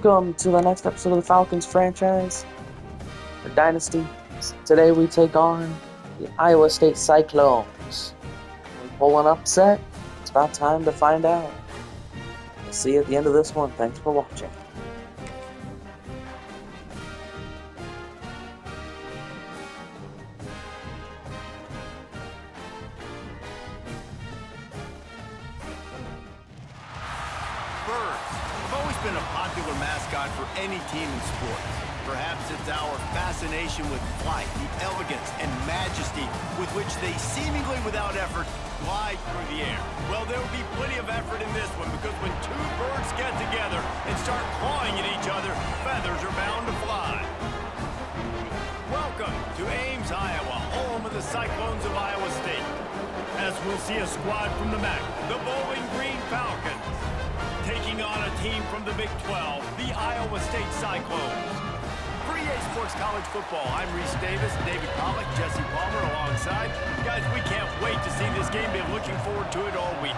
Welcome to the next episode of the Falcons franchise, or Dynasty. Today we take on the Iowa State Cyclones. We pull an upset? It's about time to find out. We'll see you at the end of this one. Thanks for watching. Been a popular mascot for any team in sports. Perhaps it's our fascination with flight, the elegance and majesty with which they seemingly without effort glide through the air. Well, there will be plenty of effort in this one because when two birds get together and start clawing at each other, feathers are bound to fly. Welcome to Ames, Iowa, home of the Cyclones of Iowa State. As we'll see a squad from the MAC, the Bowling Green Falcons, taking on a team from the Big 12, the Iowa State Cyclones. For EA Sports College Football, I'm Reese Davis, David Pollack, Jesse Palmer alongside. Guys, we can't wait to see this game. Been looking forward to it all week.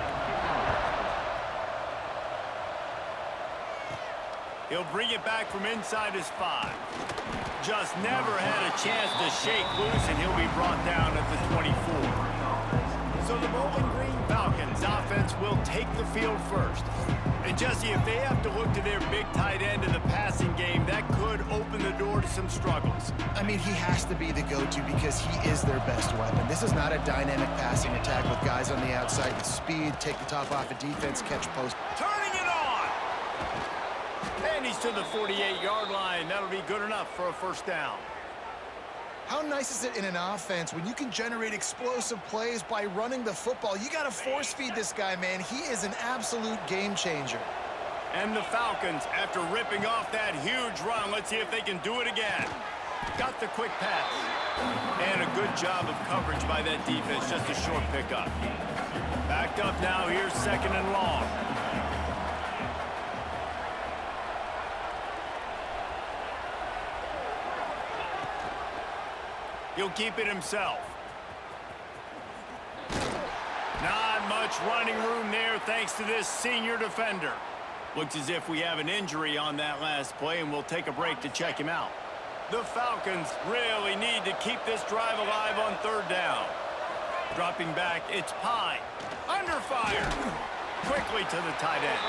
He'll bring it back from inside his 5. Just never had a chance to shake loose, and he'll be brought down at the 24. So the Bowling Green Falcons offense will take the field first. And Jesse, if they have to look to their big tight end in the passing game, that could open the door to some struggles. I mean, he has to be the go-to because he is their best weapon. This is not a dynamic passing attack with guys on the outside with speed, take the top off a defense, catch post. Turning it on! And he's to the 48-yard line. That'll be good enough for a first down. How nice is it in an offense when you can generate explosive plays by running the football? You got to force feed this guy, man. He is an absolute game changer. And the Falcons, after ripping off that huge run, let's see if they can do it again. Got the quick pass. And a good job of coverage by that defense, just a short pickup. Backed up now, here's second and long. He'll keep it himself. Not much running room there thanks to this senior defender. Looks as if we have an injury on that last play, and we'll take a break to check him out. The Falcons really need to keep this drive alive on third down. Dropping back, it's Pine. Under fire. Quickly to the tight end.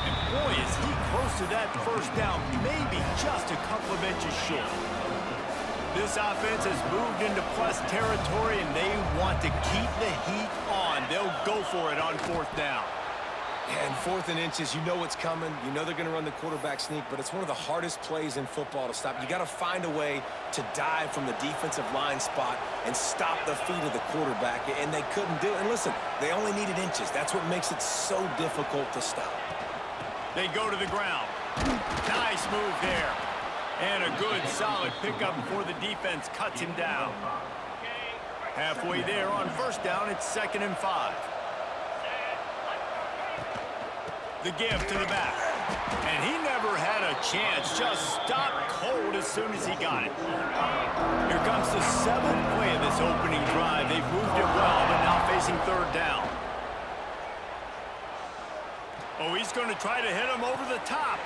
And boy, is he close to that first down, maybe just a couple of inches short. This offense has moved into plus territory, and they want to keep the heat on. They'll go for it on fourth down. And 4th and inches, you know what's coming. You know they're going to run the quarterback sneak, but it's one of the hardest plays in football to stop. You got to find a way to dive from the defensive line spot and stop the feet of the quarterback, and they couldn't do it. And listen, they only needed inches. That's what makes it so difficult to stop. They go to the ground. Nice move there. And a good, solid pickup before the defense cuts him down. Halfway there on first down, it's 2nd and 5. The give to the back. And he never had a chance. Just stopped cold as soon as he got it. Here comes the 7th play of this opening drive. They've moved it well, but now facing third down. Oh, he's going to try to hit him over the top.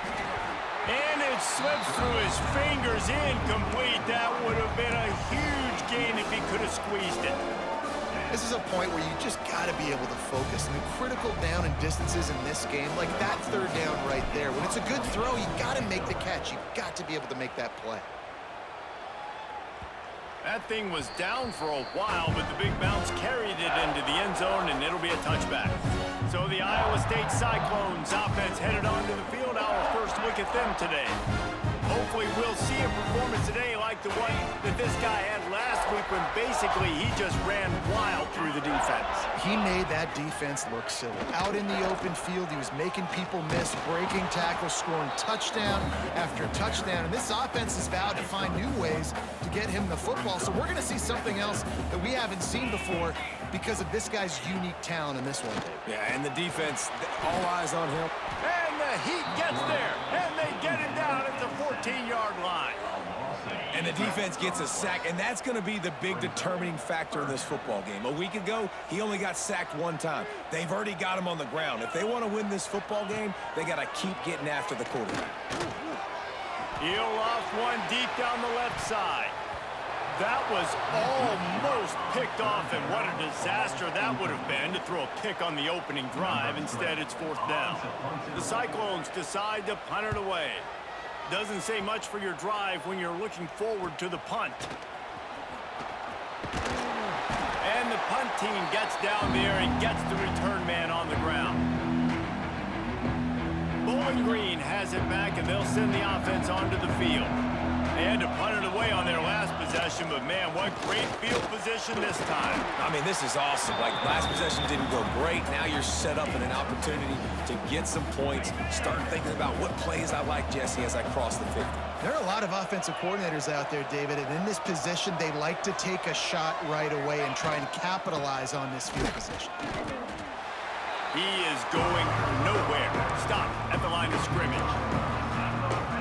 And it slips through his fingers, incomplete. That would have been a huge gain if he could have squeezed it. This is a point where you just got to be able to focus. I mean, critical down and distances in this game, like that third down right there. When it's a good throw, you got to make the catch. You've got to be able to make that play. That thing was down for a while, but the big bounce carried it into the end zone, and it'll be a touchback. So the Iowa State Cyclones offense headed onto the field. Our first look at them today. Hopefully we'll see a performance today like the one that this guy had last week when basically he just ran wild through the defense. He made that defense look silly. Out in the open field, he was making people miss, breaking tackles, scoring touchdown after touchdown. And this offense has vowed to find new ways to get him the football. So we're going to see something else that we haven't seen before because of this guy's unique talent in this one. Yeah, and the defense, all eyes on him. And the heat gets there, and they get it down at the 14-yard line. And the defense gets a sack, and that's going to be the big determining factor in this football game. A week ago, he only got sacked one time. They've already got him on the ground. If they want to win this football game, they got to keep getting after the quarterback. He'll off one deep down the left side. That was almost picked off, and what a disaster that would have been to throw a pick on the opening drive. Instead, it's 4th down. The Cyclones decide to punt it away. Doesn't say much for your drive when you're looking forward to the punt. And the punt team gets down there and gets the return man on the ground. Bowling Green has it back, and they'll send the offense onto the field. They had to punt it away on their last possession, but man, what great field position this time. I mean, this is awesome. Like, last possession didn't go great. Now you're set up in an opportunity to get some points. Start thinking about what plays I like, Jesse, as I cross the 50. There are a lot of offensive coordinators out there, David, and in this position, they like to take a shot right away and try and capitalize on this field position. He is going nowhere. Stop at the line of scrimmage.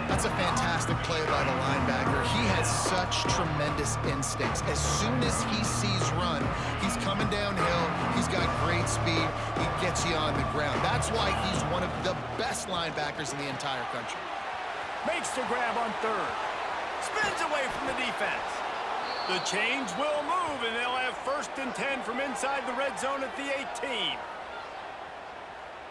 That's a fantastic play by the linebacker. He has such tremendous instincts. As soon as he sees run, he's coming downhill. He's got great speed. He gets you on the ground. That's why he's one of the best linebackers in the entire country. Makes the grab on 3rd. Spins away from the defense. The change will move, and they'll have 1st and 10 from inside the red zone at the 18.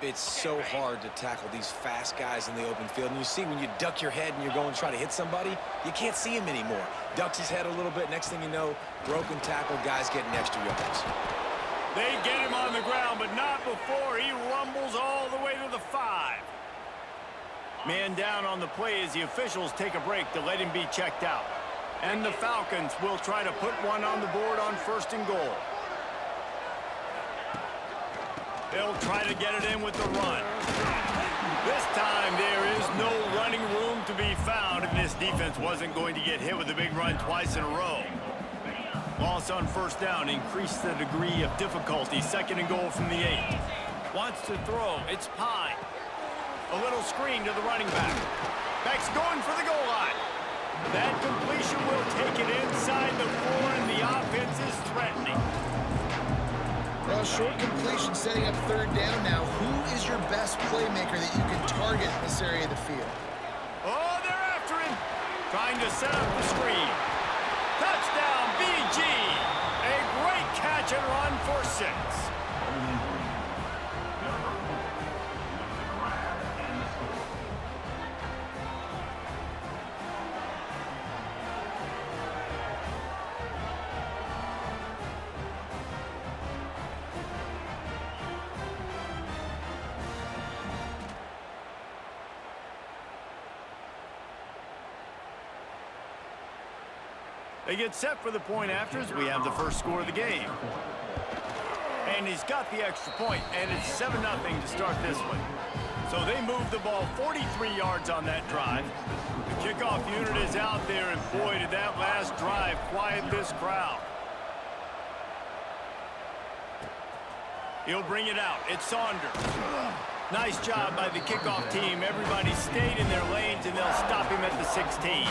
It's so hard to tackle these fast guys in the open field. And you see when you duck your head and you're going to try to hit somebody, you can't see him anymore. Ducks his head a little bit. Next thing you know, broken tackle, guys getting extra yards. They get him on the ground, but not before he rumbles all the way to the 5. Man down on the play as the officials take a break to let him be checked out. And the Falcons will try to put one on the board on 1st and goal. They'll try to get it in with the run. This time there is no running room to be found, and this defense wasn't going to get hit with a big run twice in a row. Loss on 1st down increased the degree of difficulty. 2nd and goal from the 8. Wants to throw. It's Pine. A little screen to the running back. Back's going for the goal line. That completion will take it inside the 4, and the offense is threatening. Well, short completion setting up 3rd down now. Who is your best playmaker that you can target in this area of the field? Oh, they're after him. Trying to set up the screen. Touchdown, BG. A great catch and run for 6. They get set for the point after as we have the first score of the game. And he's got the extra point, and it's 7-0 to start this one. So they move the ball 43 yards on that drive. The kickoff unit is out there, and boy, did that last drive quiet this crowd. He'll bring it out. It's Saunders. Nice job by the kickoff team. Everybody stayed in their lanes, and they'll stop him at the 16.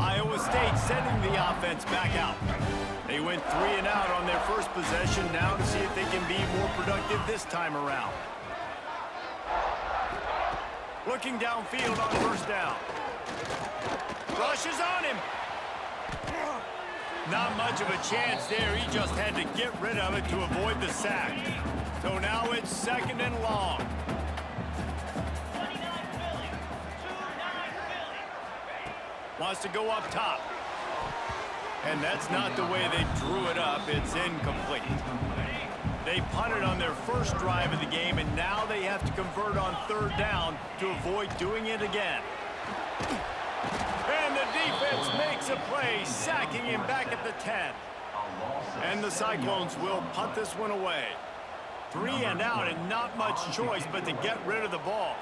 Iowa State sending the offense back out. They went 3 and out on their first possession, now to see if they can be more productive this time around. Looking downfield on 1st down. Rush is on him. Not much of a chance there. He just had to get rid of it to avoid the sack. So now it's 2nd and long. Wants to go up top. And that's not the way they drew it up. It's incomplete. They punted on their first drive of the game, and now they have to convert on 3rd down to avoid doing it again. And the defense makes a play, sacking him back at the 10. And the Cyclones will punt this one away. 3 and out, and not much choice but to get rid of the ball.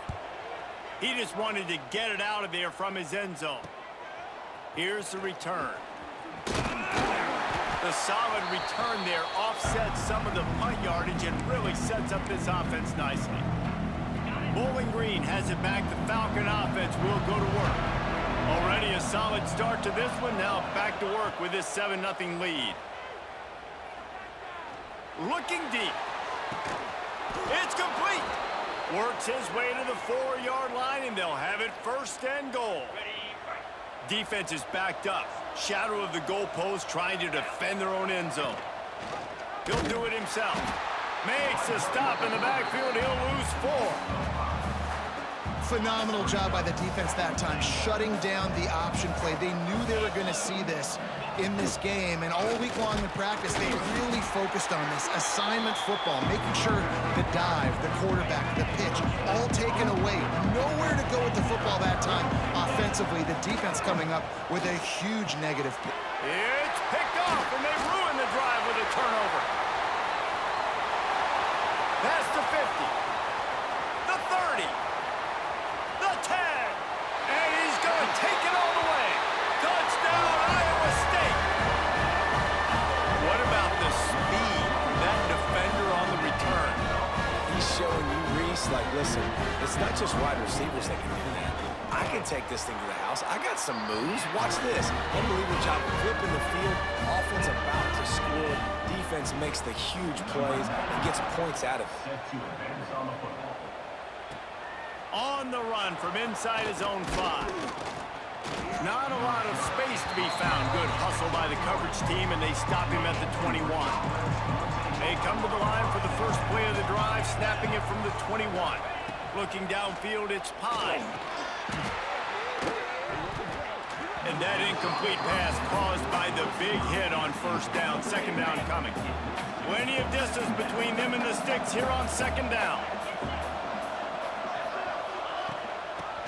He just wanted to get it out of there from his end zone. Here's the return. The solid return there offsets some of the punt yardage and really sets up this offense nicely. Bowling Green has it back. The Falcon offense will go to work. Already a solid start to this one. Now back to work with this 7-0 lead. Looking deep. It's complete. Works his way to the 4-yard line, and they'll have it 1st and goal. Defense is backed up. Shadow of the goalpost, trying to defend their own end zone. He'll do it himself. Makes a stop in the backfield. He'll lose 4. Phenomenal job by the defense that time, shutting down the option play. They knew they were going to see this in this game, and all week long in practice, they really focused on this assignment football, making sure the dive, the quarterback, the pitch, all taken away. Nowhere to go with the football that time offensively. The defense coming up with a huge negative. It's picked off, and they ruin the drive with a turnover. That's the 50, the 30, the 10, and he's going to take it all the way. Touchdown, Iowa State. What about the speed from that defender on the return? He's showing you, Reese, like, listen, it's not just wide receivers that can do that. I can take this thing to the house. I got some moves. Watch this. Unbelievable job flipping the field. Offense about to score. Defense makes the huge plays and gets points out of it. On the run from inside his own 5. Not a lot of space to be found. Good hustle by the coverage team, and they stop him at the 21. They come to the line for the first play of the drive, snapping it from the 21. Looking downfield, it's Pine. And that incomplete pass caused by the big hit on 1st down. 2nd down coming. Plenty of distance between them and the sticks here on 2nd down.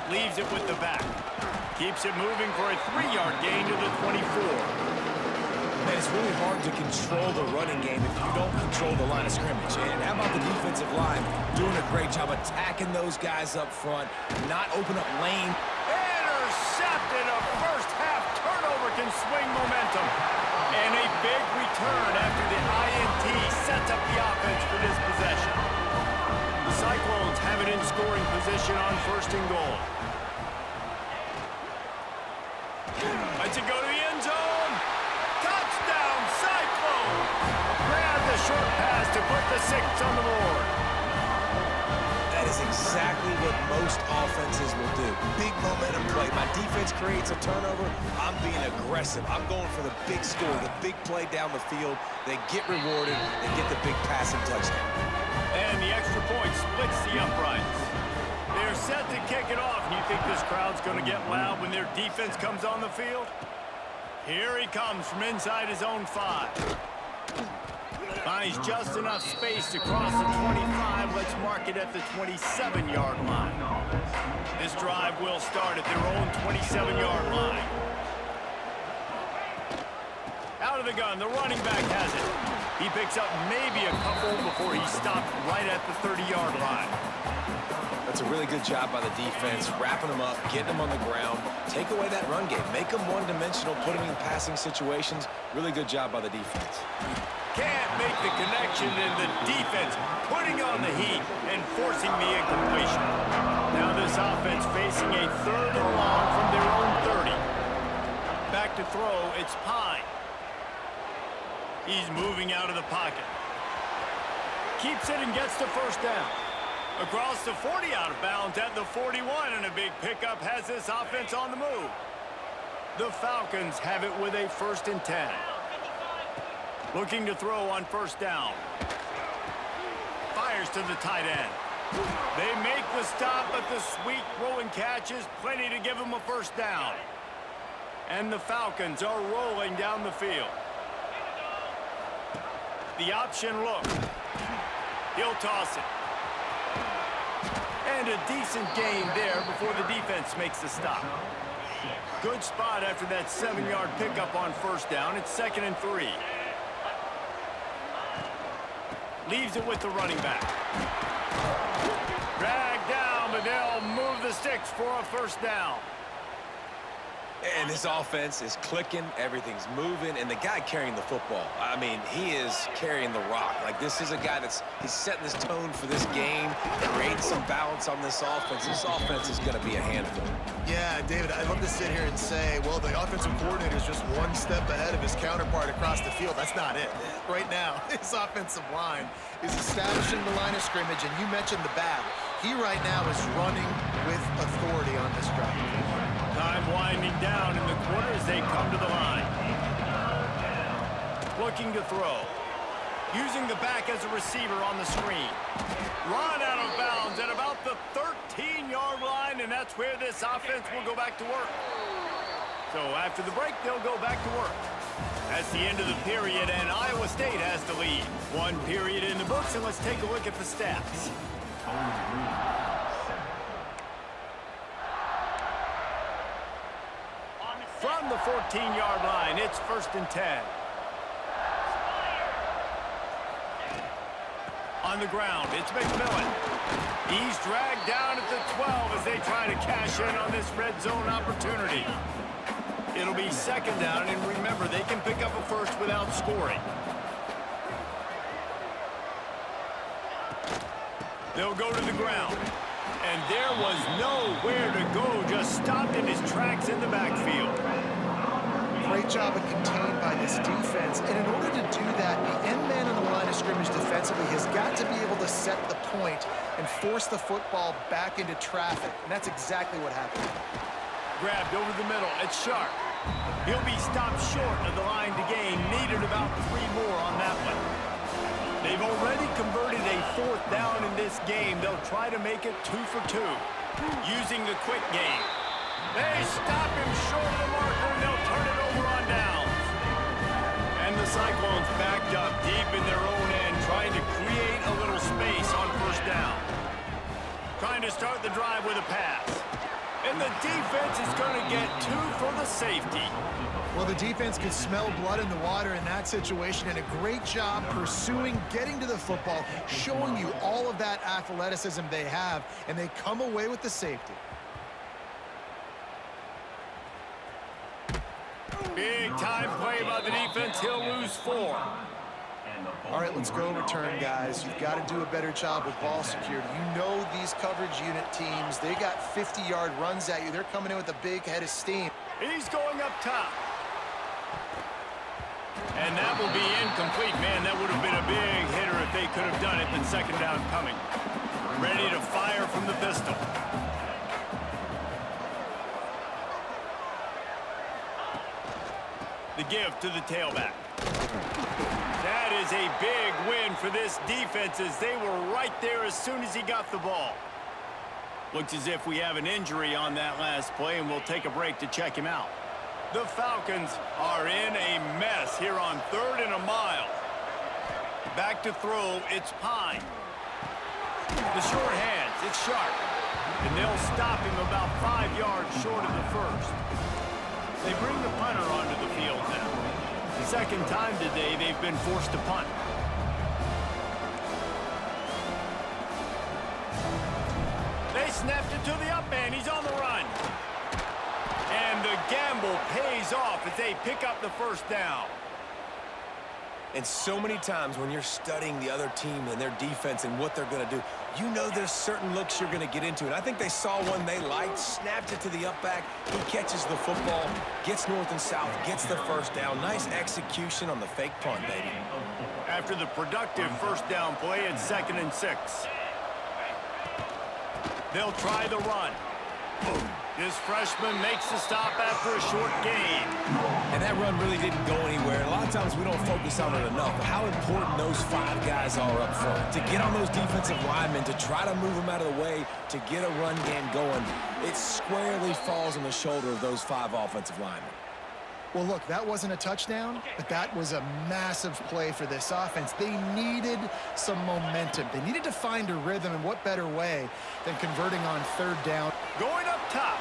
Leaves it with the back. Keeps it moving for a 3-yard gain to the 24. And it's really hard to control the running game if you don't control the line of scrimmage. And how about the defensive line doing a great job attacking those guys up front, not open up lane. Intercepted. A first-half turnover can swing momentum. And a big return after the INT sets up the offense for this possession. The Cyclones have it in scoring position on 1st and goal. Let's it go to the end zone. Touchdown, Cyclones! Grab the short pass to put the 6 on the board. That is exactly what most offenses will do. Big momentum play. My defense creates a turnover. I'm being aggressive. I'm going for the big score, the big play down the field. They get rewarded. They get the big passing touchdown. And the extra point splits the uprights. They're set to kick it off. And you think this crowd's going to get loud when their defense comes on the field? Here he comes from inside his own 5. Finds just enough space to cross the 25. Let's mark it at the 27-yard line. This drive will start at their own 27-yard line. Out of the gun, the running back has it. He picks up maybe a couple before he stopped right at the 30-yard line. That's a really good job by the defense, wrapping them up, getting them on the ground, take away that run game, make them one-dimensional, put them in passing situations. Really good job by the defense. Can't make the connection, and the defense putting on the heat and forcing the incompletion. Now this offense facing a 3rd and long from their own 30. Back to throw, it's Pine. He's moving out of the pocket. Keeps it and gets the 1st down. Across the 40, out of bounds at the 41, and a big pickup has this offense on the move. The Falcons have it with a 1st and 10. Looking to throw on 1st down. Fires to the tight end. They make the stop, but the sweet throwing catch is plenty to give them a 1st down. And the Falcons are rolling down the field. The option look. He'll toss it. And a decent gain there before the defense makes the stop. Good spot after that 7-yard pickup on 1st down. It's 2nd and 3. Leaves it with the running back. Dragged down, but they'll move the sticks for a 1st down. And this offense is clicking, everything's moving, and the guy carrying the football, I mean, he is carrying the rock. Like, this is a guy he's setting this tone for this game, creating some balance on this offense. This offense is going to be a handful. Yeah, David, I'd love to sit here and say, well, the offensive coordinator is just one step ahead of his counterpart across the field. That's not it. Right now, his offensive line is establishing the line of scrimmage, and you mentioned the back. He right now is running with authority on this drive. Time winding down in the quarter as they come to the line. Looking to throw. Using the back as a receiver on the screen. Run out of bounds at about the 13-yard line, and that's where this offense will go back to work. So after the break, they'll go back to work. That's the end of the period, and Iowa State has the lead. One period in the books, and let's take a look at the stats. From the 14-yard line, it's 1st and 10. On the ground, it's McMillan. He's dragged down at the 12 as they try to cash in on this red zone opportunity. It'll be 2nd down, and remember, they can pick up a first without scoring. They'll go to the ground. And there was nowhere to go, just stopped in his tracks in the backfield. Great job of contained by this defense. And in order to do that, the end man on the line of scrimmage defensively has got to be able to set the point and force the football back into traffic. And that's exactly what happened. Grabbed over the middle. It's Sharp. He'll be stopped short of the line to gain. Needed about 3 more on that one. They've already converted a 4th down in this game. They'll try to make it 2 for 2. Using the quick game. They stop him short of the marker, and they'll turn it over on downs. And the Cyclones backed up deep in their own end, trying to create a little space on 1st down. Trying to start the drive with a pass. And the defense is going to get 2 for the safety. Well, the defense could smell blood in the water in that situation, and a great job pursuing, getting to the football, showing you all of that athleticism they have, and they come away with the safety. Big time play by the defense. He'll lose 4. All right, let's go return, guys. You've got to do a better job with ball security. You know these coverage unit teams, they got 50-yard runs at you. They're coming in with a big head of steam. He's going up top. And that will be incomplete. Man, that would have been a big hitter if they could have done it. Then 2nd down coming. Ready to fire from the pistol. The give to the tailback. That is a big win for this defense as they were right there as soon as he got the ball. Looks as if we have an injury on that last play, and we'll take a break to check him out. The Falcons are in a mess here on 3rd and a mile. Back to throw, it's Pine. The short hands, it's Sharp. And they'll stop him about 5 yards short of the 1st. They bring the punter onto the field now. The 2nd time today they've been forced to punt. They snapped it to the up man. He's on the run. And the gamble pays off as they pick up the 1st down. And so many times when you're studying the other team and their defense and what they're going to do, you know there's certain looks you're going to get into. And I think they saw one they liked, snapped it to the up back. He catches the football, gets north and south, gets the 1st down. Nice execution on the fake punt, baby. After the productive 1st down play, it's 2nd and 6. They'll try the run. This freshman makes the stop after a short gain. And that run really didn't go anywhere. And a lot of times we don't focus on it enough, but how important those 5 guys are up front. To get on those defensive linemen, to try to move them out of the way, to get a run game going, it squarely falls on the shoulder of those 5 offensive linemen. Well, look, that wasn't a touchdown, but that was a massive play for this offense. They needed some momentum. They needed to find a rhythm, and what better way than converting on 3rd down. Going up top.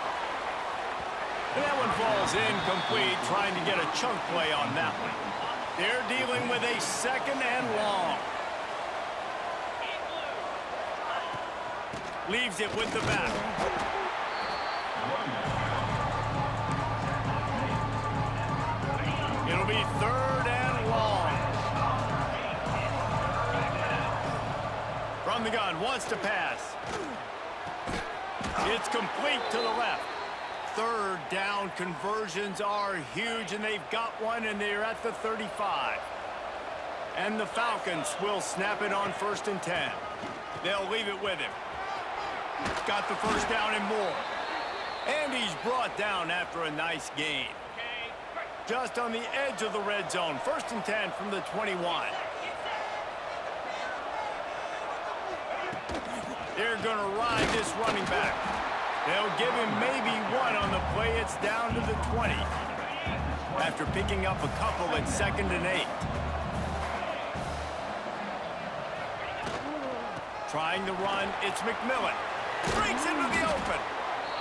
And that one falls incomplete, trying to get a chunk play on that one. They're dealing with a 2nd and long. Leaves it with the back. the gun, wants to pass. It's complete to the left. Third down conversions are huge, and they've got one, and they're at the 35. And the Falcons will snap it on 1st and 10. They'll leave it with him. Got the first down and more. And he's brought down after a nice gain. Just on the edge of the red zone. 1st and 10 from the 21. They're going to ride this running back. They'll give him maybe one on the play. It's down to the 20. After picking up a couple at 2nd and 8. Trying to run, it's McMillan. Breaks into the open.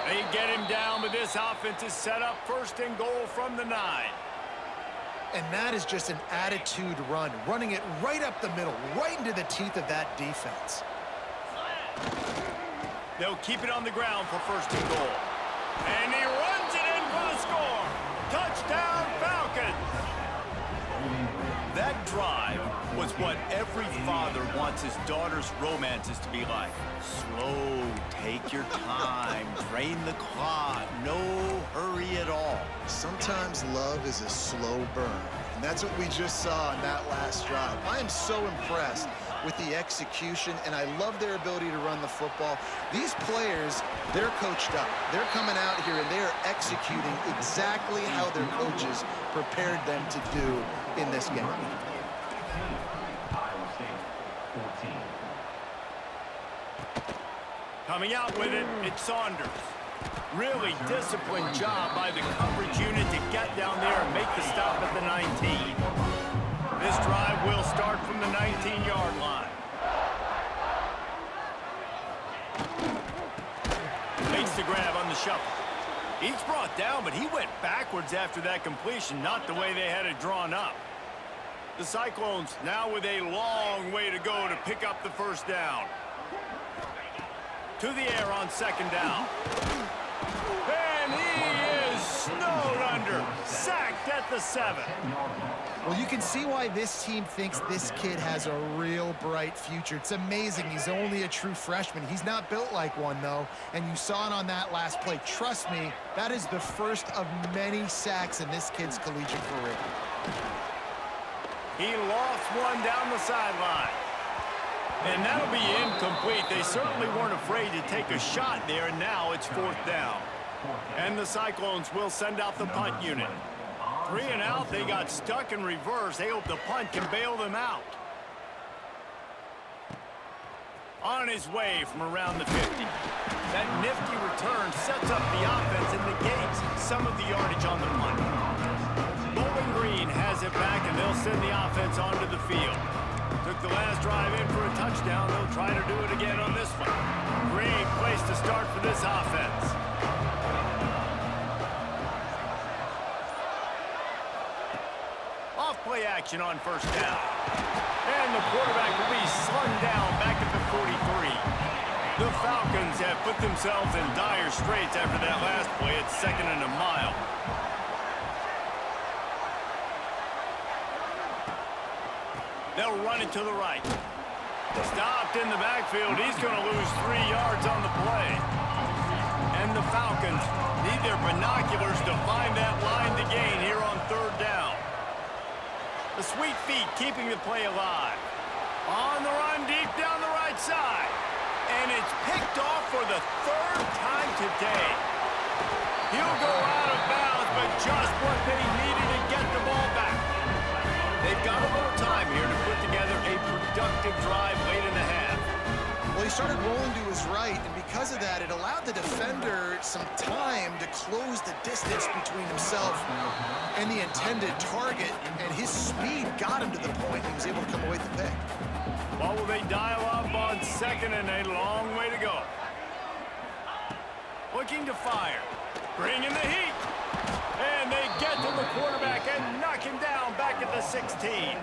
They get him down, but this offense is set up 1st and goal from the 9. And that is just an attitude run, running it right up the middle, right into the teeth of that defense. They'll keep it on the ground for 1st and goal. And he runs it in for the score. Touchdown, Falcons. That drive was what every father wants his daughter's romances to be like. Slow, take your time, drain the clock, no hurry at all. Sometimes love is a slow burn, and that's what we just saw in that last drive. I am so impressed with the execution, and I love their ability to run the football. These players, they're coached up. They're coming out here, and they're executing exactly how their coaches prepared them to do in this game. Coming out with it, it's Saunders. Really disciplined job by the coverage unit to get down there and make the stop at the 19. This drive will start from the 19-yard line. Makes the grab on the shuffle. He's brought down, but he went backwards after that completion, not the way they had it drawn up. The Cyclones now with a long way to go to pick up the 1st down. To the air on 2nd down. And he is snowed under. Sacked at the 7. Well, you can see why this team thinks this kid has a real bright future. It's amazing. He's only a true freshman. He's not built like one, though, and you saw it on that last play. Trust me, that is the first of many sacks in this kid's collegiate career. He lost one down the sideline. And that'll be incomplete. They certainly weren't afraid to take a shot there, and now it's 4th down. And the Cyclones will send out the punt unit. 3 and out, they got stuck in reverse. They hope the punt can bail them out. On his way from around the 50. That nifty return sets up the offense and negates some of the yardage on the punt. Bowling Green has it back, and they'll send the offense onto the field. Took the last drive in for a touchdown. They'll try to do it again on this one. Great place to start for this offense. Off-play action on 1st down. And the quarterback will be slung down back at the 43. The Falcons have put themselves in dire straits after that last play. It's 2nd and a mile. They'll run it to the right. Stopped in the backfield. He's going to lose 3 yards on the play. And the Falcons need their binoculars to find that line to gain here on 3rd down. The sweet feet keeping the play alive. On the run deep down the right side. And it's picked off for the 3rd time today. He'll go out of bounds, but just what they needed to get the ball back. They've got a little time here to put together a productive drive late in the half. Well, he started rolling to his right, and because of that, it allowed the defender some time to close the distance between himself and the intended target, and his speed got him to the point he was able to come away with the pick. Well, will they dial up on 2nd and a long way to go? Looking to fire. Bringing the heat. And they get to the quarterback and knock him down back at the 16.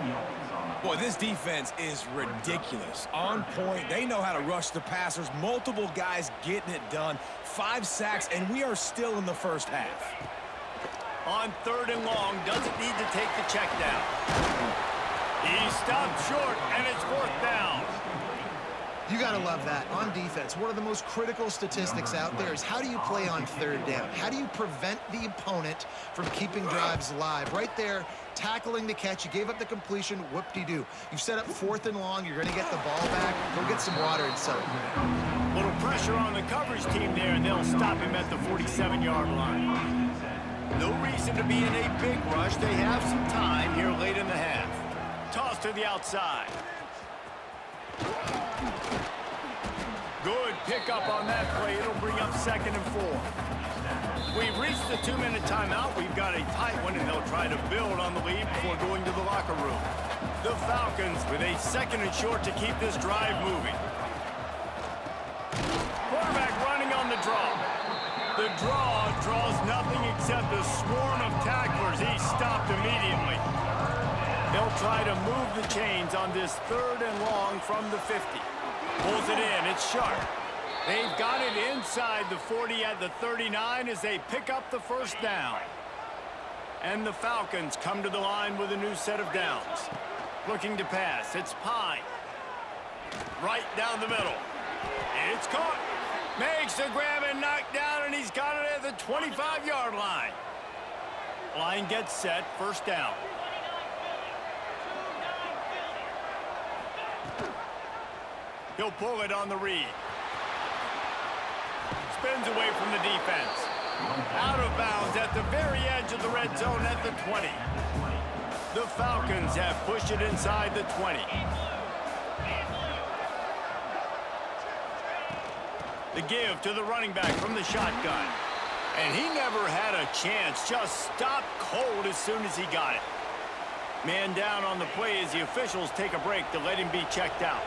Boy, this defense is ridiculous. On point. They know how to rush the passers. Multiple guys getting it done. 5 sacks, and we are still in the 1st half. On 3rd and long, doesn't need to take the check down. He stopped short, and it's 4th down. You got to love that. On defense, one of the most critical statistics out there is how do you play on third down? How do you prevent the opponent from keeping drives alive? Right there, tackling the catch. You gave up the completion. Whoop-de-doo. You've set up 4th and long. You're going to get the ball back. Go get some water and settle. Little pressure on the coverage team there, and they'll stop him at the 47-yard line. No reason to be in a big rush. They have some time here late in the half. Toss to the outside. Good pickup on that play. It'll bring up 2nd and 4. We've reached the 2-minute timeout. We've got a tight one, and they'll try to build on the lead before going to the locker room. The Falcons with a 2nd and short to keep this drive moving. Quarterback running on the draw. The draw draws nothing except a swarm of tacklers. He's stopped immediately. They'll try to move the chains on this 3rd and long from the 50. Pulls it in. It's sharp. They've got it inside the 40 at the 39 as they pick up the 1st down. And the Falcons come to the line with a new set of downs. Looking to pass. It's Pine. Right down the middle. It's caught. Makes the grab and knocked down, and he's got it at the 25-yard line. Line gets set. 1st down. He'll pull it on the read. Spins away from the defense. Out of bounds at the very edge of the red zone at the 20. The Falcons have pushed it inside the 20. The give to the running back from the shotgun. And he never had a chance. Just stopped cold as soon as he got it. Man down on the play as the officials take a break to let him be checked out.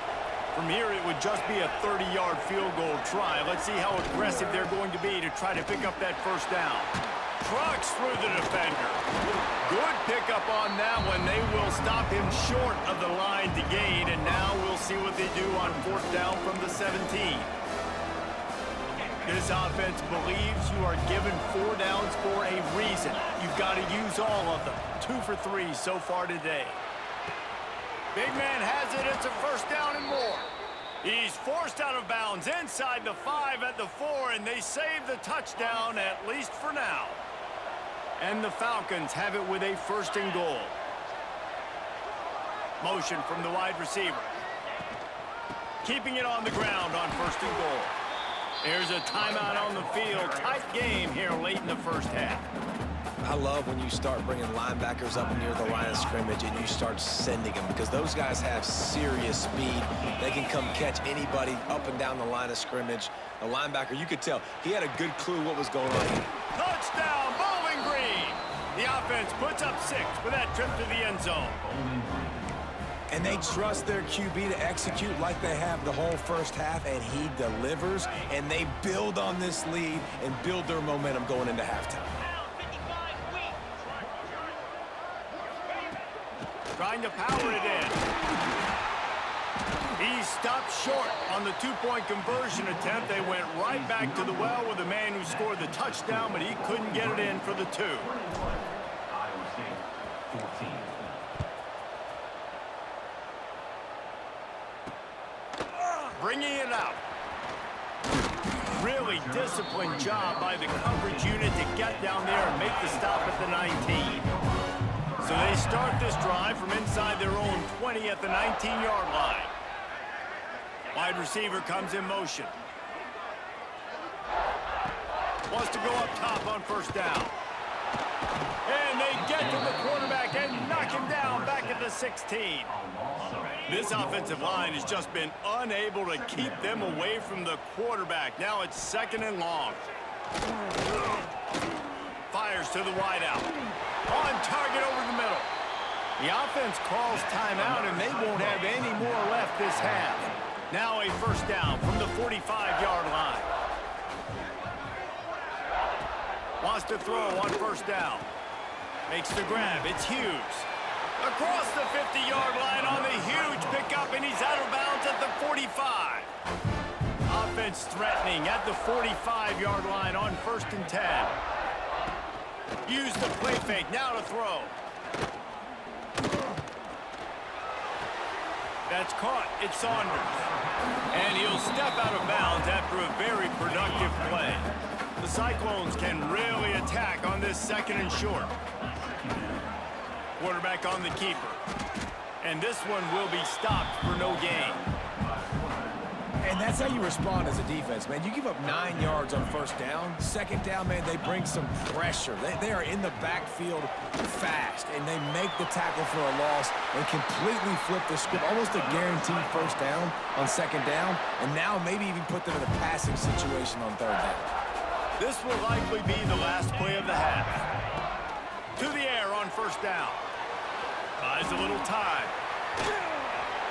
From here, it would just be a 30-yard field goal try. Let's see how aggressive they're going to be to try to pick up that 1st down. Trucks through the defender. Good pickup on that one. They will stop him short of the line to gain, and now we'll see what they do on 4th down from the 17. This offense believes you are given 4 downs for a reason. You've got to use all of them. 2 for 3 so far today. Big man has it. It's a 1st down and more. He's forced out of bounds inside the 5 at the 4, and they save the touchdown, at least for now. And the Falcons have it with a 1st and goal. Motion from the wide receiver. Keeping it on the ground on 1st and goal. There's a timeout on the field. Tight game here late in the 1st half. I love when you start bringing linebackers up near the line of scrimmage and you start sending them, because those guys have serious speed. They can come catch anybody up and down the line of scrimmage. The linebacker, you could tell, he had a good clue what was going on here. Touchdown, Bowling Green! The offense puts up 6 with that trip to the end zone. And they trust their QB to execute like they have the whole 1st half, and he delivers, and they build on this lead and build their momentum going into halftime. Trying to power it in. He stopped short on the 2-point conversion attempt. They went right back to the well with the man who scored the touchdown, but he couldn't get it in for the 2. Bringing it out. Really disciplined job by the coverage unit to get down there and make the stop at the 19. So they start this drive from inside their own 20 at the 19-yard line. Wide receiver comes in motion. Wants to go up top on 1st down. And they get to the quarterback and knock him down back at the 16. This offensive line has just been unable to keep them away from the quarterback. Now it's 2nd and long. Fires to the wideout. On target over the middle. The offense calls timeout, and they won't have any more left this half. Now a 1st down from the 45-yard line. Wants to throw on 1st down. Makes the grab. It's Hughes. Across the 50-yard line on the huge pickup, and he's out of bounds at the 45. Offense threatening at the 45-yard line on 1st and 10. Use the play fake, now to throw. That's caught. It's Saunders. And he'll step out of bounds after a very productive play. The Cyclones can really attack on this second and short. Quarterback on the keeper. And this one will be stopped for no gain. And that's how you respond as a defense, man. You give up 9 yards on first down. Second down, man, they bring some pressure. They are in the backfield fast, and they make the tackle for a loss and completely flip the script. Almost a guaranteed first down on second down, and now maybe even put them in a passing situation on third down. This will likely be the last play of the half. To the air on first down. Buys a little time.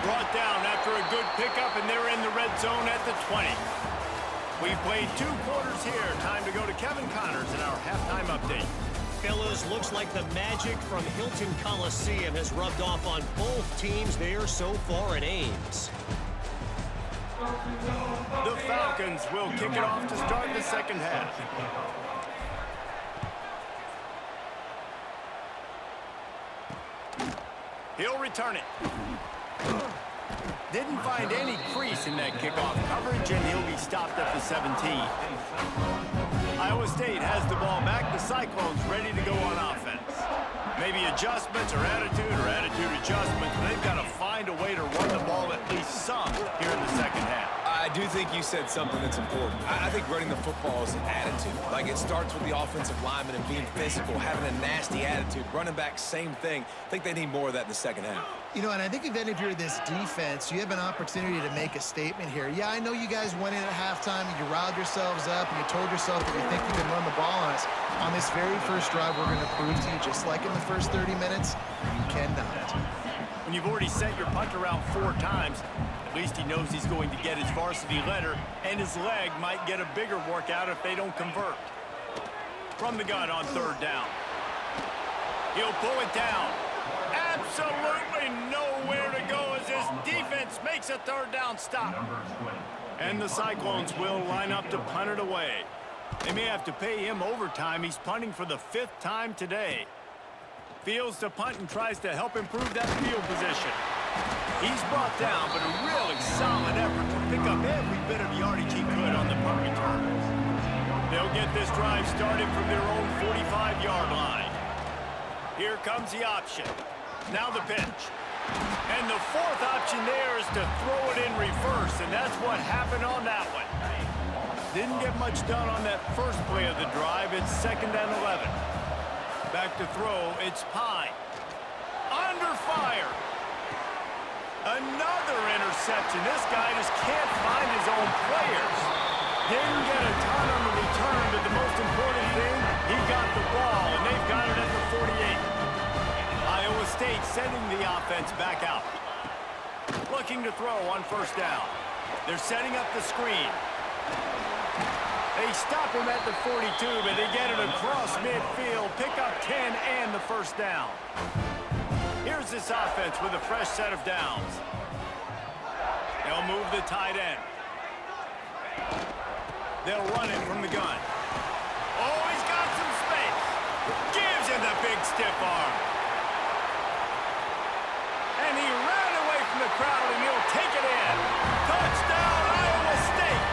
Brought down after a good pickup, and they're in the red zone at the 20. We've played 2 quarters here. Time to go to Kevin Connors in our halftime update. Fellas, looks like the magic from Hilton Coliseum has rubbed off on both teams there so far at Ames. The Falcons will kick it off to start the second half. He'll return it. Didn't find any crease in that kickoff coverage, and he'll be stopped at the 17. Iowa State has the ball back. The Cyclones ready to go on offense. Maybe adjustments or attitude adjustments. They've got to find a way to run the ball at least some here in the second half. I do think you said something that's important. I think running the football is an attitude. Like, it starts with the offensive lineman and being physical, having a nasty attitude. Running back, same thing. I think they need more of that in the second half. You know, and I think if you're this defense, you have an opportunity to make a statement here. Yeah, I know you guys went in at halftime and you riled yourselves up and you told yourself that you think you can run the ball on us. On this very first drive, we're going to prove to you, just like in the first 30 minutes, you cannot. When you've already sent your punter out 4 times, at least he knows he's going to get his varsity letter, and his leg might get a bigger workout if they don't convert. From the gun on third down. He'll pull it down. Absolutely nowhere to go as his defense makes a third down stop. And the Cyclones will line up to punt it away. They may have to pay him overtime. He's punting for the 5th time today. Fields to punt and tries to help improve that field position. He's brought down, but a really solid effort to pick up every bit of yardage he could on the punt return. They'll get this drive started from their own 45-yard line. Here comes the option. Now the pitch. And the 4th option there is to throw it in reverse, and that's what happened on that one. Didn't get much done on that first play of the drive. It's 2nd and 11. Back to throw, it's Pine. Under fire. Another interception. This guy just can't find his own players. Didn't get a ton on the return, but the most important thing, he got the ball, and they've got it at the 48. Iowa State sending the offense back out. Looking to throw on first down. They're setting up the screen. They stop him at the 42, but they get it across midfield, pick up 10 and the first down. Here's this offense with a fresh set of downs. They'll move the tight end. They'll run it from the gun. Oh, he's got some space. Gives him the big stiff arm. And he ran away from the crowd, and he'll take it in. Touchdown, Iowa State.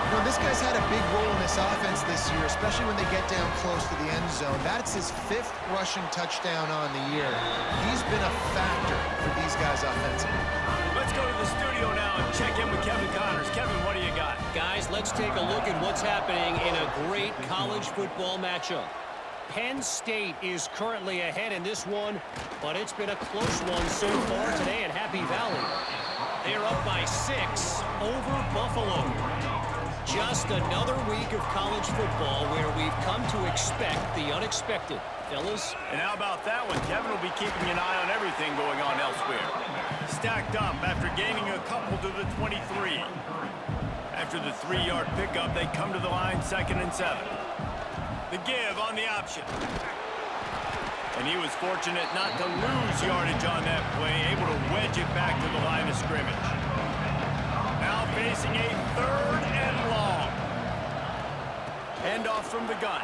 You know, this guy's had a big role in this offense this year, especially when they get down close to the end zone. That's his 5th rushing touchdown on the year. He's been a factor for these guys offensively. Let's go to the studio now and check in with Kevin Connors. Kevin, what do you got? Guys, let's take a look at what's happening in a great college football matchup. Penn State is currently ahead in this one, but it's been a close one so far today at Happy Valley. They're up by 6 over Buffalo. Just another week of college football where we've come to expect the unexpected. Fellas? And how about that one? Kevin will be keeping an eye on everything going on elsewhere. Stacked up after gaining a couple to the 23. After the 3-yard pickup, they come to the line 2nd and 7. The give on the option. And he was fortunate not to lose yardage on that play, able to wedge it back to the line of scrimmage. Now facing a 3rd and long. Handoff from the gun.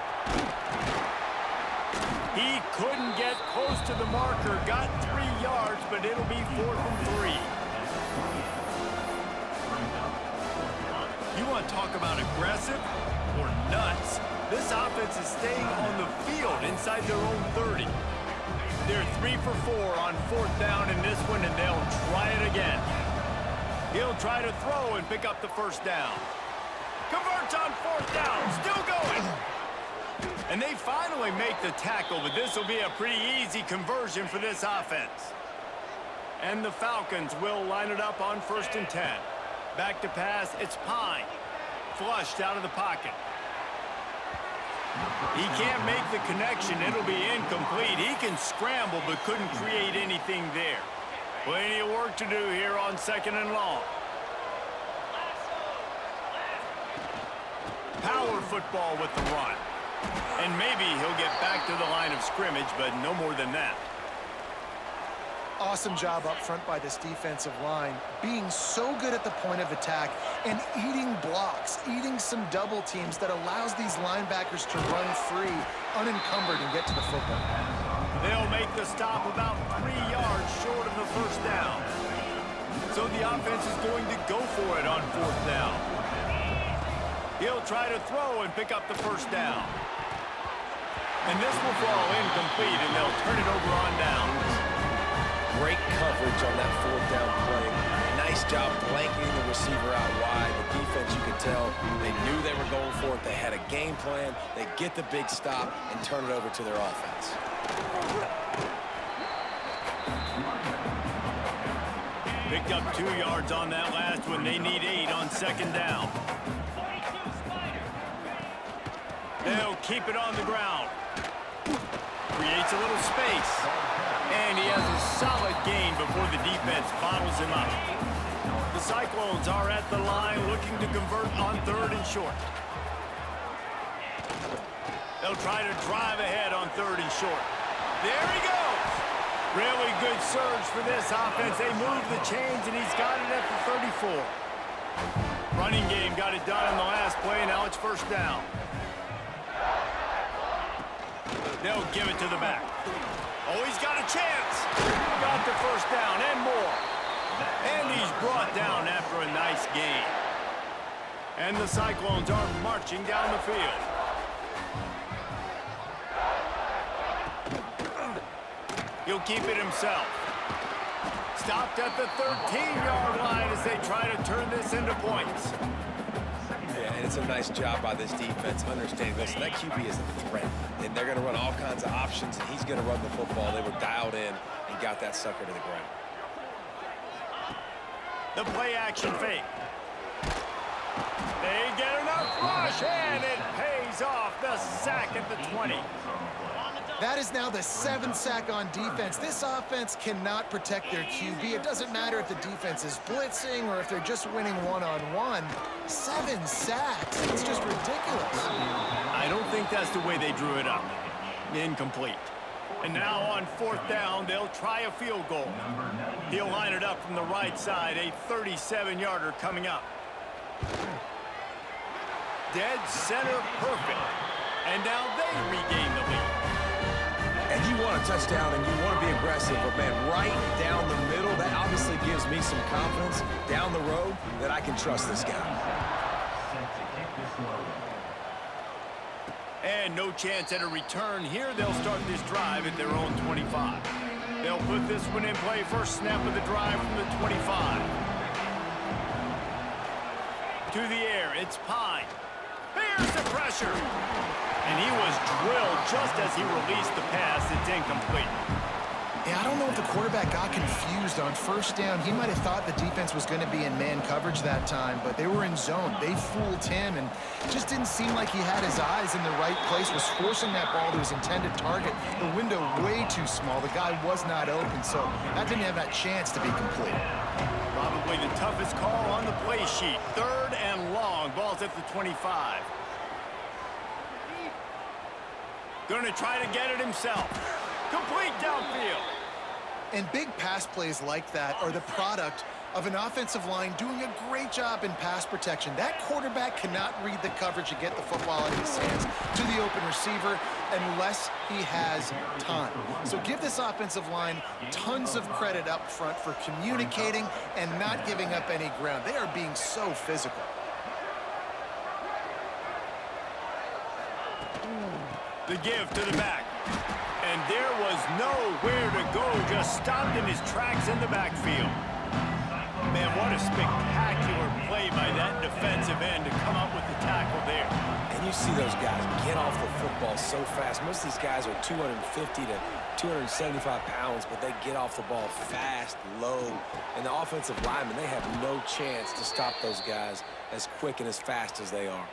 He couldn't get close to the marker, got 3 yards, but it'll be 4th and 3. You want to talk about aggressive or nuts? This offense is staying on the field inside their own 30. They're 3 for 4 on 4th down in this one, and they'll try it again. He'll try to throw and pick up the 1st down. Converts on 4th down, still going. And they finally make the tackle, but this will be a pretty easy conversion for this offense. And the Falcons will line it up on 1st and 10. Back to pass, it's Pine. Flushed out of the pocket. He can't make the connection. It'll be incomplete. He can scramble, but couldn't create anything there. Plenty of work to do here on 2nd and long. Power football with the run. And maybe he'll get back to the line of scrimmage, but no more than that. Awesome job up front by this defensive line, being so good at the point of attack and eating blocks, eating some double teams that allows these linebackers to run free, unencumbered, and get to the football. They'll make the stop about 3 yards short of the 1st down. So the offense is going to go for it on 4th down. He'll try to throw and pick up the 1st down. And this will fall incomplete, and they'll turn it over on downs. Great coverage on that 4th down play. Nice job blanketing the receiver out wide. The defense, you could tell, they knew they were going for it. They had a game plan. They get the big stop and turn it over to their offense. Picked up 2 yards on that last one. They need 8 on 2nd down. They'll keep it on the ground. Creates a little space. And he has a solid gain before the defense bottles him up. The Cyclones are at the line looking to convert on 3rd and short. They'll try to drive ahead on 3rd and short. There he goes. Really good surge for this offense. They move the chains, and he's got it at the 34. Running game got it done in the last play. Now it's 1st down. They'll give it to the back. Oh, he's got a chance. Got the 1st down and more. And he's brought down after a nice gain. And the Cyclones are marching down the field. He'll keep it himself. Stopped at the 13-yard line as they try to turn this into points. Yeah, and it's a nice job by this defense understanding this. That QB is a threat, and they're going to run all kinds of options, and he's going to run the football. They were dialed in and got that sucker to the ground. The play-action fake. They get enough rush, and it pays off. The sack at the 20. That is now the 7th sack on defense. This offense cannot protect their QB. It doesn't matter if the defense is blitzing or if they're just winning one-on-one. 7 sacks. It's just ridiculous. I don't think that's the way they drew it up. Incomplete. And now on 4th down, they'll try a field goal. He'll line it up from the right side, a 37-yarder coming up. Dead center perfect. And now they regain the lead. And you want a touchdown and you want to be aggressive, but man, right down the middle, that obviously gives me some confidence down the road that I can trust this guy. And no chance at a return here. They'll start this drive at their own 25. They'll put this one in play. First snap of the drive from the 25. To the air, it's Pine. Here's the pressure. And he was drilled just as he released the pass. It's incomplete. Yeah, I don't know if the quarterback got confused on 1st down. He might have thought the defense was going to be in man coverage that time, but they were in zone. They fooled him, and just didn't seem like he had his eyes in the right place, was forcing that ball to his intended target. The window way too small. The guy was not open, so that didn't have that chance to be complete. Probably the toughest call on the play sheet. 3rd and long. Ball's at the 25. Going to try to get it himself. Complete downfield. And big pass plays like that are the product of an offensive line doing a great job in pass protection. That quarterback cannot read the coverage and get the football out of his hands to the open receiver unless he has time. So give this offensive line tons of credit up front for communicating and not giving up any ground. They are being so physical. The give to the back. And there was nowhere to go, just stopped in his tracks in the backfield. Man, what a spectacular play by that defensive end to come up with the tackle there. And you see those guys get off the football so fast. Most of these guys are 250 to 275 pounds, but they get off the ball fast, low. And the offensive linemen, they have no chance to stop those guys as quick and as fast as they are.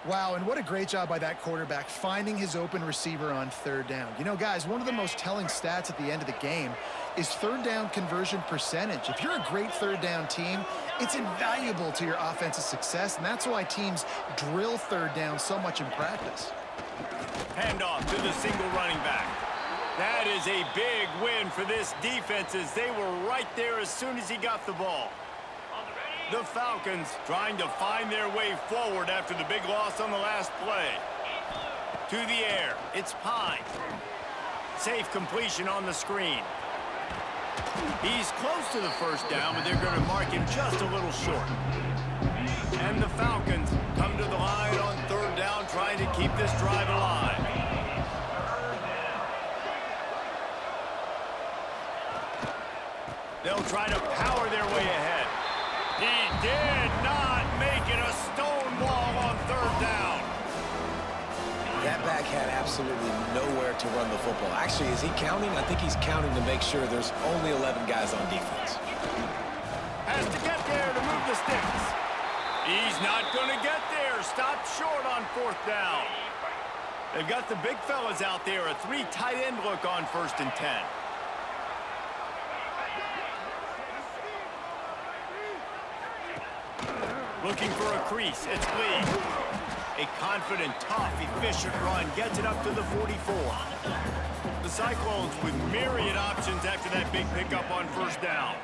Wow, and what a great job by that quarterback finding his open receiver on third down. You know, guys, one of the most telling stats at the end of the game is third down conversion percentage. If you're a great third down team, it's invaluable to your offensive success, and that's why teams drill third down so much in practice. Handoff to the single running back. That is a big win for this defense as they were right there as soon as he got the ball. The Falcons trying to find their way forward after the big loss on the last play. To the air, it's Pine. Safe completion on the screen. He's close to the first down, but they're going to mark him just a little short. And the Falcons come to the line on third down, trying to keep this drive alive. They'll try to power their way ahead. He did not make it a stone wall on third down. That back had absolutely nowhere to run the football. Actually, is he counting? I think he's counting to make sure there's only 11 guys on defense. Has to get there to move the sticks. He's not going to get there. Stopped short on fourth down. They've got the big fellas out there. A 3 tight end look on 1st and 10. Looking for a crease, it's Lee. A confident, tough, efficient run gets it up to the 44. The Cyclones with myriad options after that big pickup on first down.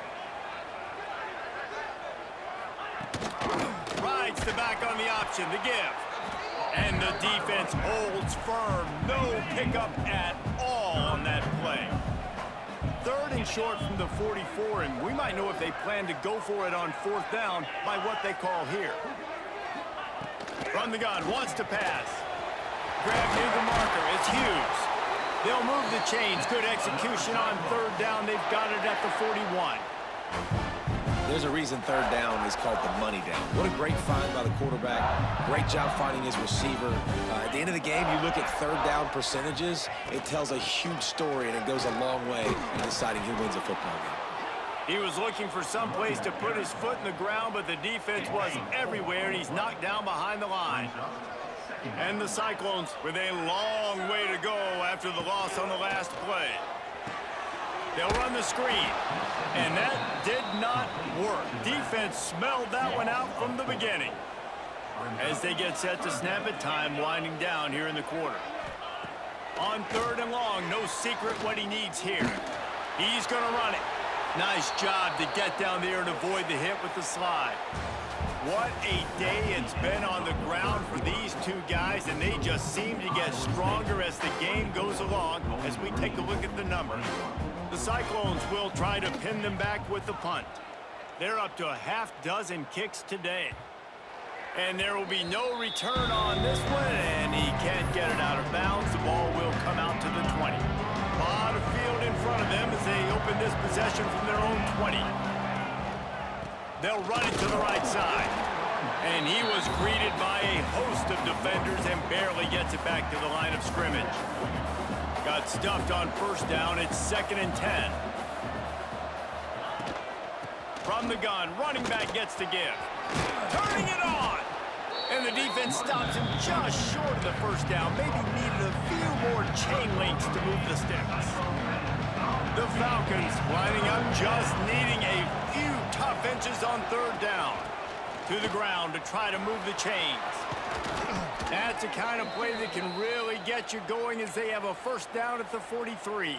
Rides the back on the option, the give. And the defense holds firm. No pickup at all on that play. 3rd and short from the 44, and we might know if they plan to go for it on 4th down by what they call here. From the gun, wants to pass. Grab near the marker, it's Hughes. They'll move the chains. Good execution on 3rd down. They've got it at the 41. There's a reason 3rd down is called the money down. What a great find by the quarterback. Great job finding his receiver. At the end of the game, you look at 3rd down percentages. It tells a huge story, and it goes a long way in deciding who wins a football game. He was looking for some place to put his foot in the ground, but the defense was everywhere, and he's knocked down behind the line. And the Cyclones with a long way to go after the loss on the last play. They'll run the screen, and that did not work. Defense smelled that one out from the beginning. As they get set to snap it, time winding down here in the quarter. On 3rd and long, no secret what he needs here. He's going to run it. Nice job to get down there and avoid the hit with the slide. What a day it's been on the ground for these two guys, and they just seem to get stronger as the game goes along as we take a look at the numbers. The Cyclones will try to pin them back with the punt. They're up to a half dozen kicks today. And there will be no return on this one, and he can't get it out of bounds. The ball will come out to the 20. A lot of field in front of them as they open this possession from their own 20. They'll run it to the right side. And he was greeted by a host of defenders and barely gets it back to the line of scrimmage. Got stuffed on 1st down. It's 2nd and 10. From the gun, running back gets the give. Turning it on! And the defense stops him just short of the 1st down. Maybe needed a few more chain links to move the sticks. The Falcons lining up, just needing a few tough inches on 3rd down. To the ground to try to move the chains. That's the kind of play that can really get you going as they have a 1st down at the 43.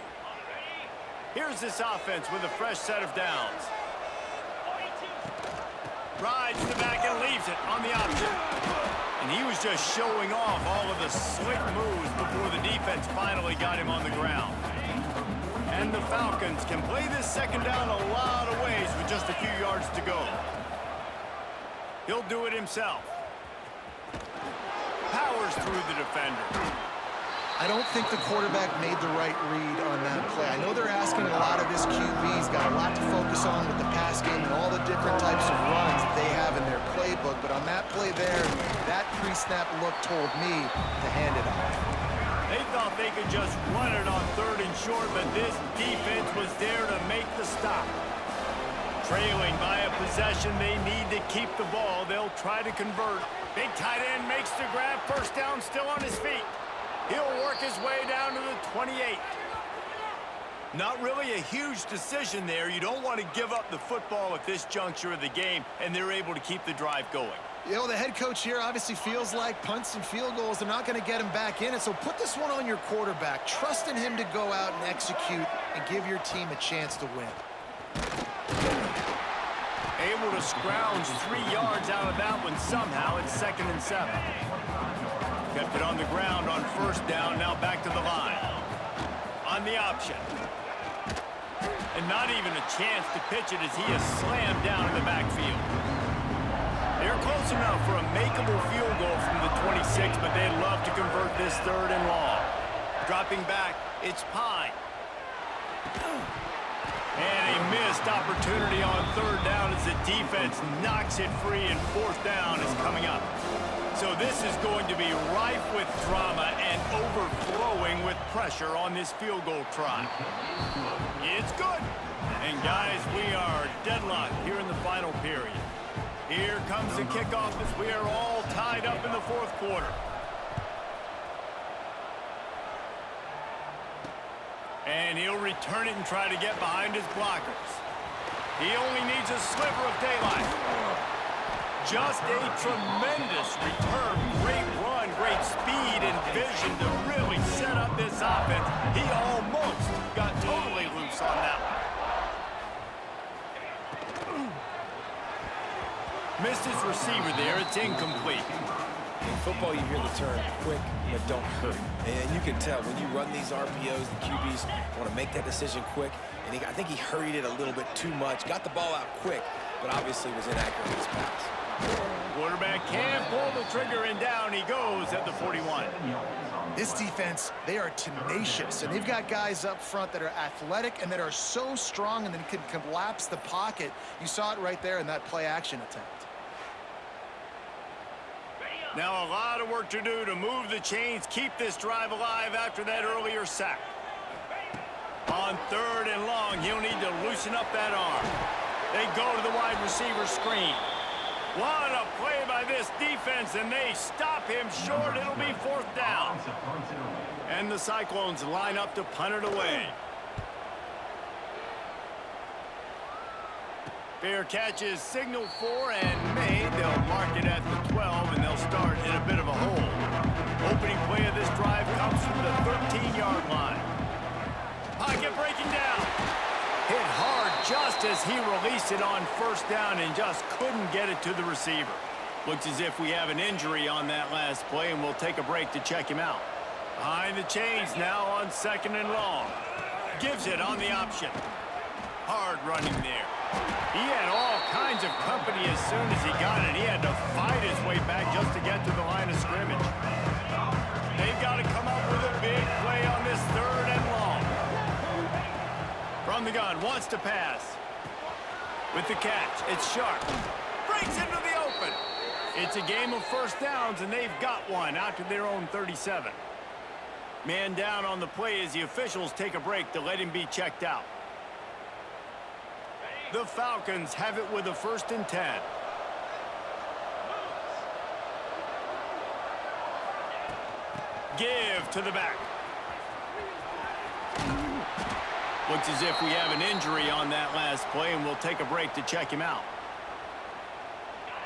Here's this offense with a fresh set of downs. Rides the back and leaves it on the option. And he was just showing off all of the slick moves before the defense finally got him on the ground. And the Falcons can play this second down a lot of ways with just a few yards to go. He'll do it himself. Powers through the defender. I don't think the quarterback made the right read on that play. I know they're asking a lot of his QBs, got a lot to focus on with the pass game and all the different types of runs that they have in their playbook, but on that play there, that pre-snap look told me to hand it off. They thought they could just run it on 3rd and short, but this defense was there to make the stop. Trailing by a possession, they need to keep the ball. They'll try to convert. Big tight end makes the grab, first down, still on his feet. He'll work his way down to the 28. Not really a huge decision there. You don't want to give up the football at this juncture of the game, and they're able to keep the drive going. You know, the head coach here obviously feels like punts and field goals are not going to get him back in it, so put this one on your quarterback. Trust in him to go out and execute and give your team a chance to win. Able to scrounge 3 yards out of that one somehow. It's 2nd and 7. Kept it on the ground on 1st down, now back to the line. On the option. And not even a chance to pitch it as he is slammed down in the backfield. They're close enough for a makeable field goal from the 26, but they'd love to convert this 3rd and long. Dropping back, it's Pine. And a missed opportunity on 3rd down as the defense knocks it free, and 4th down is coming up. So this is going to be rife with drama and overflowing with pressure on this field goal try. It's good. And guys, we are deadlocked here in the final period. Here comes the kickoff as we are all tied up in the 4th quarter. And he'll return it and try to get behind his blockers. He only needs a sliver of daylight. Just a tremendous return. Great run, great speed and vision to really set up this offense. He almost got totally loose on that one. Missed his receiver there. It's incomplete. In football, you hear the term quick, but don't hurry. And you can tell when you run these RPOs, the QBs want to make that decision quick. And I think he hurried it a little bit too much. Got the ball out quick, but obviously was inaccurate in his pass. Quarterback can't pull the trigger, and down he goes at the 41. This defense, they are tenacious, and they've got guys up front that are athletic and that are so strong and then can collapse the pocket. You saw it right there in that play-action attempt. Now a lot of work to do to move the chains, keep this drive alive after that earlier sack. On 3rd and long, he'll need to loosen up that arm. They go to the wide receiver screen. What a play by this defense, and they stop him short. It'll be 4th down. And the Cyclones line up to punt it away. Fair catch is signaled for and made. They'll mark it at the 12, and they'll start in a bit of a hole. Opening play of this drive comes from the 13-yard line. Pocket breaking down. Hit hard just as he released it on 1st down and just couldn't get it to the receiver. Looks as if we have an injury on that last play, and we'll take a break to check him out. Behind the chains now on 2nd and long. Gives it on the option. Hard running there. He had all kinds of company as soon as he got it. He had to fight his way back just to get to the line of scrimmage. They've got to come up with a big play on this 3rd and long. From the gun, wants to pass. With the catch, it's Sharp. Breaks into the open. It's a game of 1st downs, and they've got one out to their own 37. Man down on the play as the officials take a break to let him be checked out. The Falcons have it with a 1st and 10. Give to the back. Looks as if we have an injury on that last play, and we'll take a break to check him out.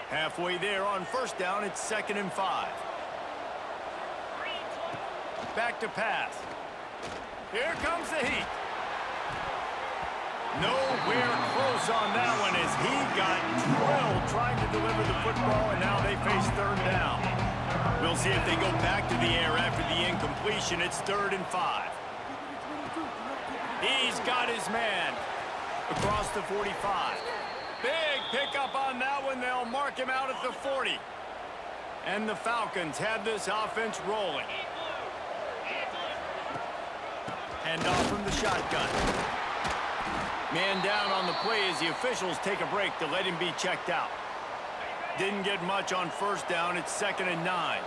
Halfway there on 1st down, it's 2nd and 5. Back to pass. Here comes the heat. Nowhere close on that one as he got drilled trying to deliver the football, and now they face third down. We'll see if they go back to the air after the incompletion. It's 3rd and 5. He's got his man across the 45. Big pickup on that one. They'll mark him out at the 40. And the Falcons have this offense rolling. Handoff from the shotgun. Man down on the play as the officials take a break to let him be checked out. Didn't get much on first down. It's 2nd and 9.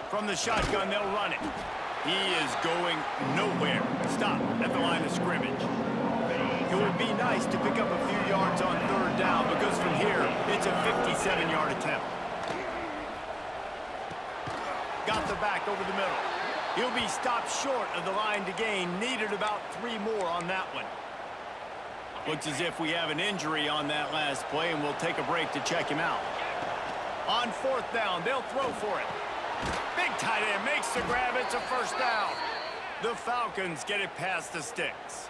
From the shotgun, they'll run it. He is going nowhere. Stop at the line of scrimmage. It would be nice to pick up a few yards on 3rd down because from here, it's a 57-yard attempt. Got the back over the middle. He'll be stopped short of the line to gain. Needed about 3 more on that one. Looks as if we have an injury on that last play, and we'll take a break to check him out. On 4th down, they'll throw for it. Big tight end makes the grab. It's a 1st down. The Falcons get it past the sticks.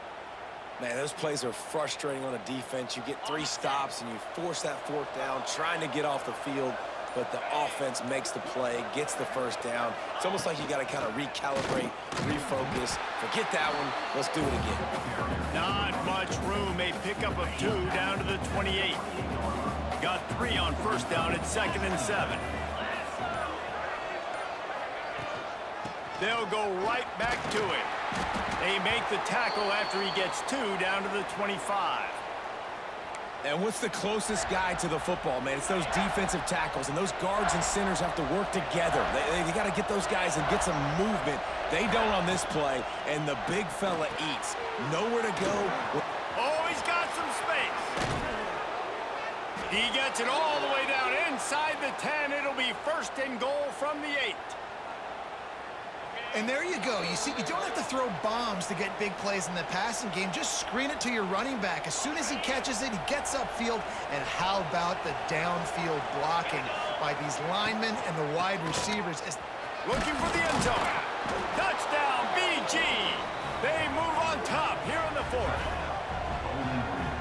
Man, those plays are frustrating on a defense. You get 3 stops, and you force that 4th down, trying to get off the field. But the offense makes the play, gets the 1st down. It's almost like you got to kind of recalibrate, refocus. Forget that one. Let's do it again. Not much room. A pickup of 2 down to the 28. Got 3 on 1st down. It's 2nd and 7. They'll go right back to it. They make the tackle after he gets 2 down to the 25. And what's the closest guy to the football, man? It's those defensive tackles, and those guards and centers have to work together. They got to get those guys and get some movement. They don't on this play, and the big fella eats. Nowhere to go. Oh, he's got some space. He gets it all the way down inside the 10. It'll be 1st and goal from the 8. And there you go. You see, you don't have to throw bombs to get big plays in the passing game. Just screen it to your running back. As soon as he catches it, he gets upfield. And how about the downfield blocking by these linemen and the wide receivers? Looking for the end zone. Touchdown, BG. They move on top here in the 4th.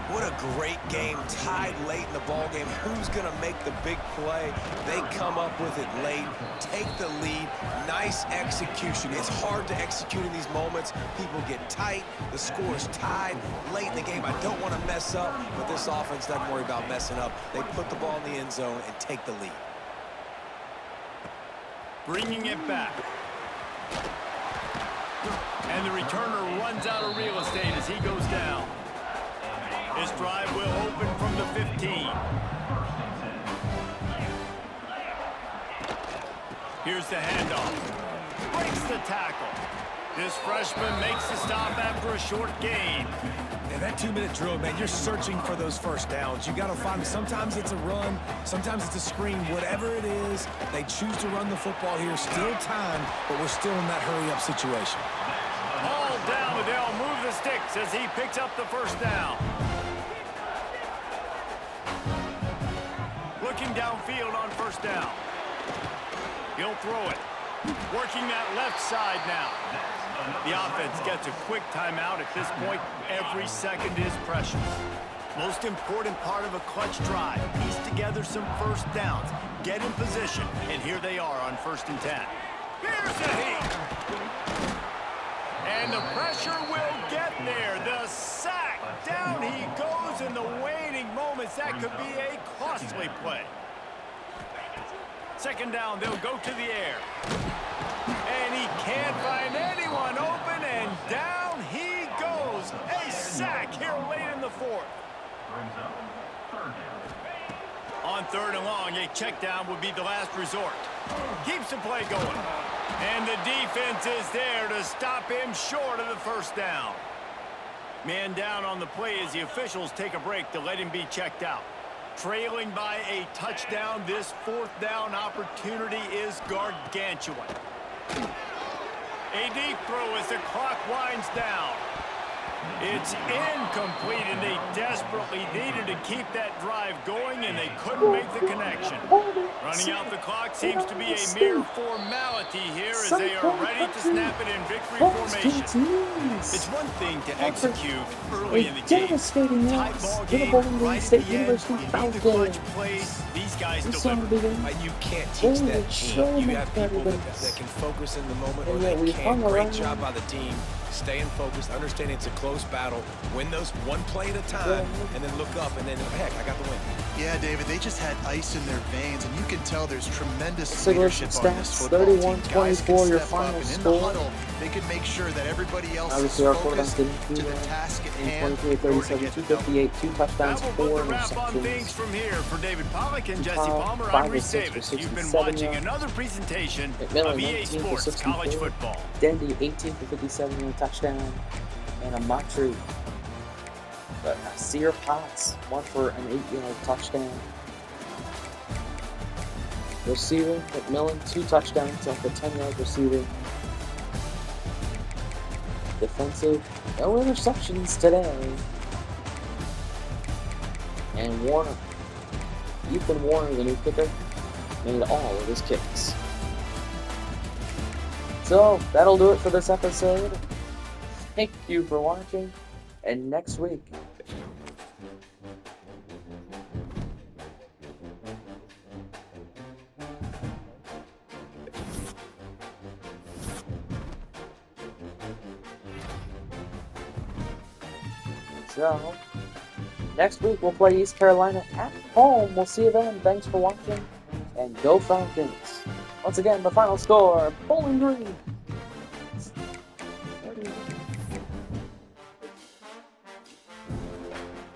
What a great game, tied late in the ball game. Who's going to make the big play? They come up with it late, take the lead. Nice execution. It's hard to execute in these moments. People get tight. The score is tied late in the game. I don't want to mess up, but this offense doesn't worry about messing up. They put the ball in the end zone and take the lead. Bringing it back. And the returner runs out of real estate as he goes down. This drive will open from the 15. Here's the handoff. Breaks the tackle. This freshman makes the stop after a short gain. And that 2-minute drill, man, you're searching for those 1st downs. You got to find them. Sometimes it's a run, sometimes it's a screen. Whatever it is, they choose to run the football here. Still time, but we're still in that hurry-up situation. All down, but they'll move the sticks as he picks up the 1st down. Looking downfield on 1st down. He'll throw it. Working that left side now. The offense gets a quick timeout. At this point, every second is precious. Most important part of a clutch drive. Piece together some 1st downs. Get in position. And here they are on 1st and 10. Here's the heat. And the pressure will get there. The sack. Down he goes in the waning moments. That could be a costly play. 2nd down, they'll go to the air. And he can't find anyone open, and down he goes. A sack here late in the 4th. On 3rd and long, a check down would be the last resort. Keeps the play going. And the defense is there to stop him short of the 1st down. Man down on the play as the officials take a break to let him be checked out. Trailing by a touchdown, this 4th down opportunity is gargantuan. A deep throw as the clock winds down. It's incomplete, and they desperately needed to keep that drive going, and they couldn't make the connection. Running out the clock seems to be a mere formality here as they are ready to snap it in victory formation. It's one thing to execute early in the game. Devastating Tight loss ball to the game, Bowling Green right at State the end. University You need the clutch Falcons. plays. These guys We saw deliver. the But you can't They teach were that so gene. You much have better people than that us. can focus in the moment or And yet they we can't. hung Great around. job by the team. Staying focused, understanding it's a close battle. Win those one play at a time, and then look up, and then, heck, I got the win. Yeah, David, they just had ice in their veins, and you can tell there's tremendous Cigarettes leadership and on this stats, football team. Guys can 31-24 your step up, final and in the score. huddle, they can make sure that everybody else is Obviously, our quarterback focused didn't do to the that. task at In hand 23 in order to 37, get the W. 258, 2 touchdowns, That will 4 put the wrap on things interceptions. from here. For David Pollock and Jesse Kyle, Palmer, 5 I'm of Reese 6 for Davis. You've been 67 watching yards. another presentation McMillan, of EA 19 for Sports College 64. Football. Dendy, 18 for 57 and a touchdown. And a Matry. But Sear Potts, 1 for an 8-yard touchdown. Receiver, McMillan, 2 touchdowns off the 10-yard receiver. Defensive, no interceptions today. And Warner, Ethan Warner, the new kicker, made all of his kicks. So, that'll do it for this episode. Thank you for watching, and next week, we'll play East Carolina at home. We'll see you then. Thanks for watching, and go Falcons. Once again, the final score, Bowling Green.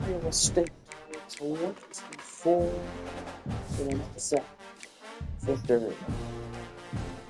Iowa State 24 for the next set. Victory.